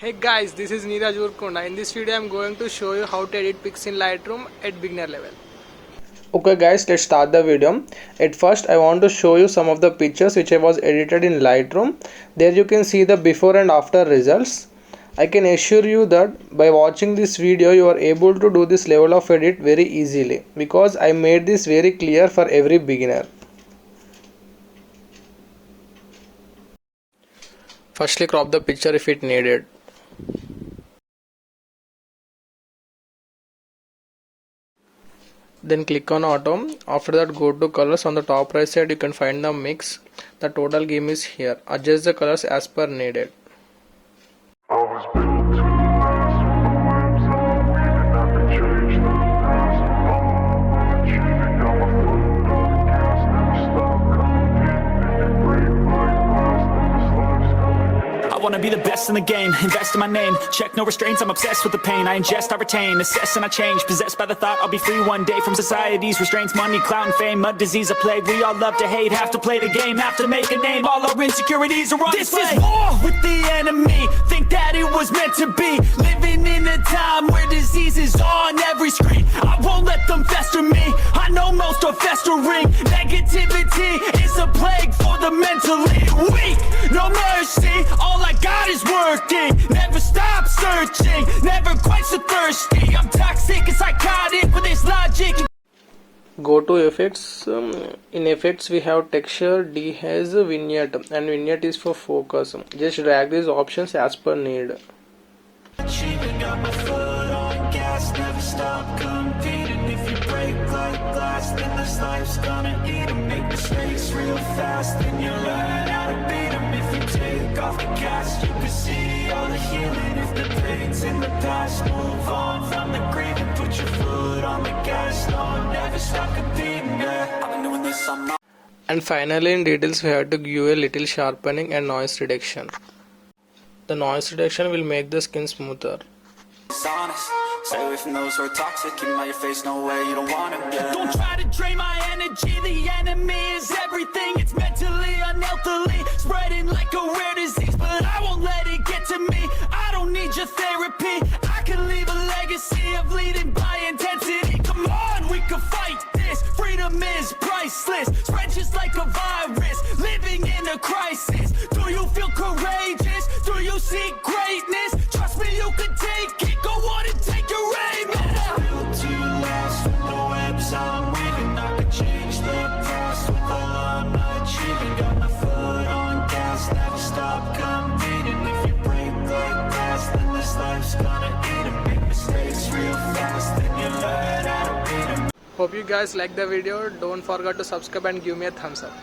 Hey guys, this is Neeraj Urkonda. In this video I am going to show you how to edit pics in Lightroom at beginner level. Okay guys, let's start the video. At first I want to show you some of the pictures which I was edited in Lightroom. There you can see the before and after results. I can assure you that by watching this video you are able to do this level of edit very easily because I made this very clear for every beginner. Firstly, crop the picture if it needed. Then click on auto. After that, go to colors. On the top right side you can find the mix. The total game is here. Adjust the colors as per needed. I wanna be the best in the game, invest in my name. Check no restraints, I'm obsessed with the pain. I ingest, I retain, assess and I change. Possessed by the thought I'll be free one day from society's restraints. Money, clout and fame, a disease, a plague. We all love to hate, have to play the game, have to make a name. All our insecurities are on display. This is war with the enemy, think that it was meant to be. Living in a time where disease is on every screen. I won't let them fester me, I know most are festering. Negativity is a plague for the mentally weak. No mercy, all I got is working. Never stop searching, never quite so thirsty. I'm toxic and psychotic with this logic. Go to effects. In effects we have texture. D has vignette and vignette is for focus. Just drag these options as per need. Achieving, got my foot on gas, never stop competing. If you break like glass, then this life's gonna eat 'em. Make mistakes real fast, then you learn how to beat 'em. If you take off the cast, you can see all the healing. If the pain's in the past, move on from the grave and put your foot on the gas. No, never stop competing, yeah. I've been doing this on my... And finally in details we have to give a little sharpening and noise reduction. The noise reduction will make the skin smoother. Honest. Stay away from those who are toxic. Keep them out your face, no way, you don't want it, yeah. Don't try to drain my energy. The enemy is everything. It's mentally, unhealthily, spreading like a rare disease. But I won't let it get to me. I don't need your therapy. I can leave a legacy of leading by intensity. Come on, we can fight this. Freedom is priceless. Spread just like a virus. Living in a crisis. Do you feel courageous? Do you seek greatness? Trust me, you can take it. Go on and take your aim. Built to last with the webs I'm weaving. I could change the past with all I'm achieving. Got my foot on gas, never stop competing. If you break like glass, then this life's gonna eat 'em. Make mistakes real fast, then you learn how to beat 'em. Hope you guys like the video. Don't forget to subscribe and give me a thumbs up.